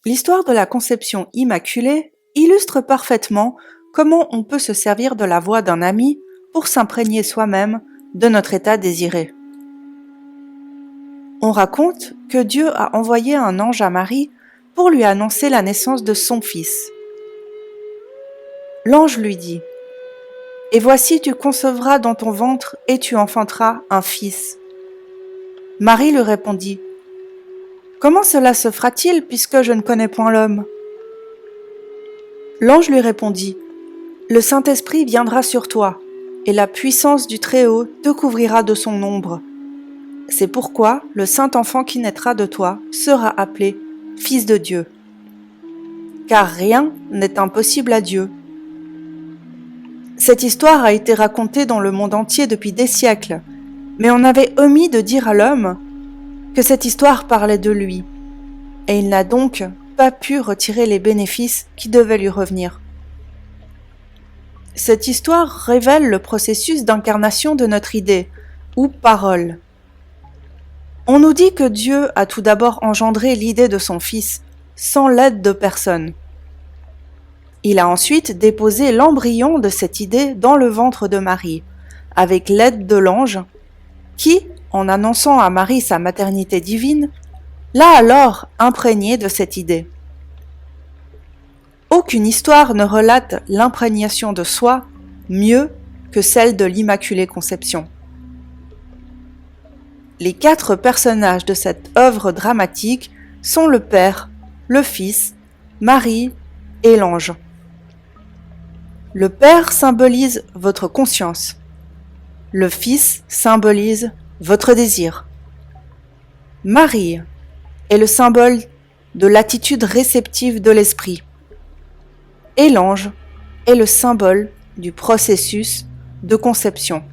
L'histoire de la conception immaculée illustre parfaitement comment on peut se servir de la voix d'un ami pour s'imprégner soi-même de notre état désiré. On raconte que Dieu a envoyé un ange à Marie pour lui annoncer la naissance de son fils. L'ange lui dit : « Et voici tu concevras dans ton ventre et tu enfanteras un fils. » Marie lui répondit : « Comment cela se fera-t-il puisque je ne connais point l'homme ? » L'ange lui répondit : « Le Saint-Esprit viendra sur toi, et la puissance du Très-Haut te couvrira de son ombre. C'est pourquoi le Saint-Enfant qui naîtra de toi sera appelé Fils de Dieu. Car rien n'est impossible à Dieu. » Cette histoire a été racontée dans le monde entier depuis des siècles, mais on avait omis de dire à l'homme que cette histoire parlait de lui, et il n'a donc pas pu retirer les bénéfices qui devaient lui revenir. Cette histoire révèle le processus d'incarnation de notre idée, ou parole. On nous dit que Dieu a tout d'abord engendré l'idée de son Fils, sans l'aide de personne. Il a ensuite déposé l'embryon de cette idée dans le ventre de Marie, avec l'aide de l'ange, qui, en annonçant à Marie sa maternité divine, l'a alors imprégnée de cette idée. Aucune histoire ne relate l'imprégnation de soi mieux que celle de l'Immaculée Conception. Les 4 personnages de cette œuvre dramatique sont le Père, le Fils, Marie et l'ange. Le Père symbolise votre conscience. Le Fils symbolise votre désir. Marie est le symbole de l'attitude réceptive de l'esprit. Et l'ange est le symbole du processus de conception.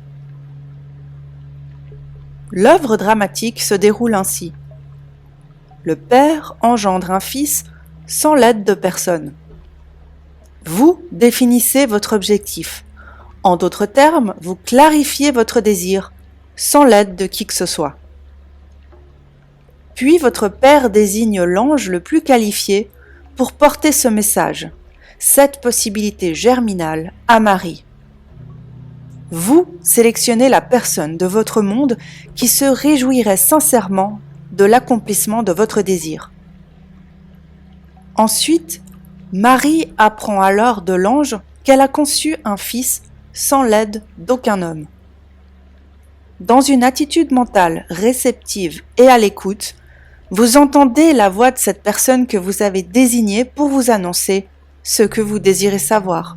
L'œuvre dramatique se déroule ainsi. Le Père engendre un Fils sans l'aide de personne. Vous définissez votre objectif. En d'autres termes, vous clarifiez votre désir sans l'aide de qui que ce soit. Puis votre Père désigne l'ange le plus qualifié pour porter ce message, cette possibilité germinale à Marie. Vous sélectionnez la personne de votre monde qui se réjouirait sincèrement de l'accomplissement de votre désir. Ensuite, Marie apprend alors de l'ange qu'elle a conçu un fils sans l'aide d'aucun homme. Dans une attitude mentale réceptive et à l'écoute, vous entendez la voix de cette personne que vous avez désignée pour vous annoncer ce que vous désirez savoir.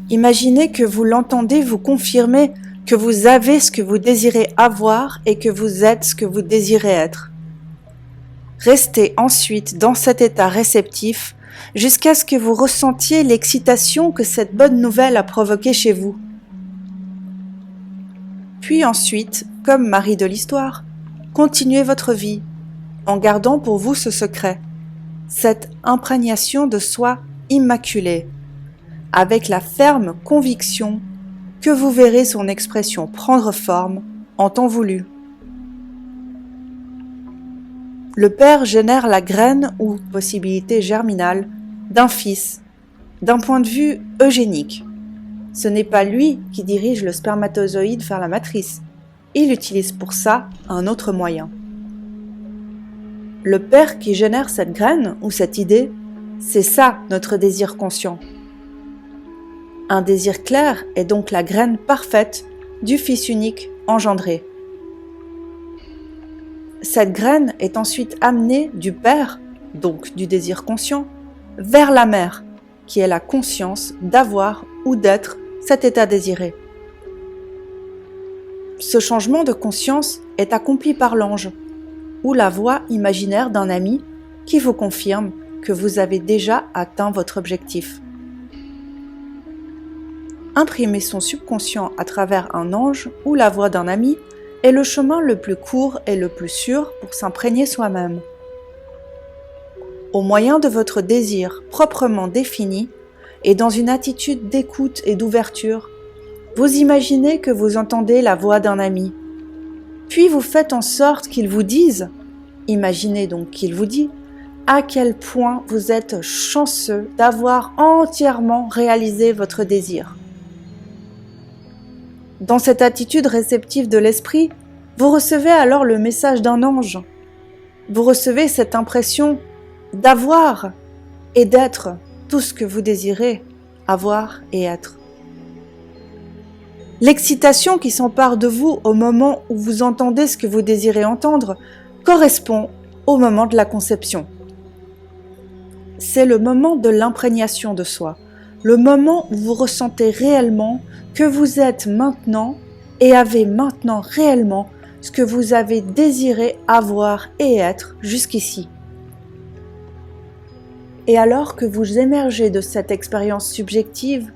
Imaginez que vous l'entendez vous confirmer que vous avez ce que vous désirez avoir et que vous êtes ce que vous désirez être. Restez ensuite dans cet état réceptif jusqu'à ce que vous ressentiez l'excitation que cette bonne nouvelle a provoquée chez vous. Puis ensuite, comme Marie de l'histoire, continuez votre vie en gardant pour vous ce secret, cette imprégnation de soi immaculée, avec la ferme conviction que vous verrez son expression prendre forme en temps voulu. Le Père génère la graine ou possibilité germinale d'un fils, d'un point de vue eugénique. Ce n'est pas lui qui dirige le spermatozoïde vers la matrice. Il utilise pour ça un autre moyen. Le Père qui génère cette graine ou cette idée, c'est ça notre désir conscient. Un désir clair est donc la graine parfaite du Fils unique engendré. Cette graine est ensuite amenée du Père, donc du désir conscient, vers la Mère, qui est la conscience d'avoir ou d'être cet état désiré. Ce changement de conscience est accompli par l'ange, ou la voix imaginaire d'un ami qui vous confirme que vous avez déjà atteint votre objectif. Imprimer son subconscient à travers un ange ou la voix d'un ami est le chemin le plus court et le plus sûr pour s'imprégner soi-même. Au moyen de votre désir proprement défini et dans une attitude d'écoute et d'ouverture, vous imaginez que vous entendez la voix d'un ami. Puis vous faites en sorte qu'il vous dise, imaginez donc qu'il vous dit, à quel point vous êtes chanceux d'avoir entièrement réalisé votre désir. Dans cette attitude réceptive de l'esprit, vous recevez alors le message d'un ange. Vous recevez cette impression d'avoir et d'être tout ce que vous désirez avoir et être. L'excitation qui s'empare de vous au moment où vous entendez ce que vous désirez entendre correspond au moment de la conception. C'est le moment de l'imprégnation de soi, le moment où vous ressentez réellement que vous êtes maintenant et avez maintenant réellement ce que vous avez désiré avoir et être jusqu'ici. Et alors que vous émergez de cette expérience subjective,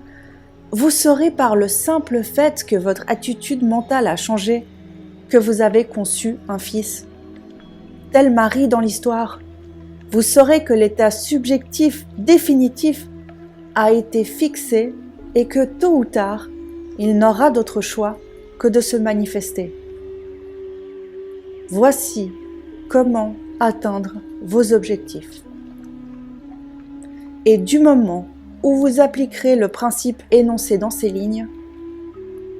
vous saurez par le simple fait que votre attitude mentale a changé, que vous avez conçu un fils. Tel Marie dans l'histoire, vous saurez que l'état subjectif définitif a été fixé et que tôt ou tard, il n'aura d'autre choix que de se manifester. Voici comment atteindre vos objectifs. Et du moment où vous appliquerez le principe énoncé dans ces lignes,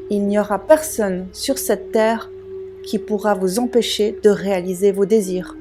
il n'y aura personne sur cette terre qui pourra vous empêcher de réaliser vos désirs.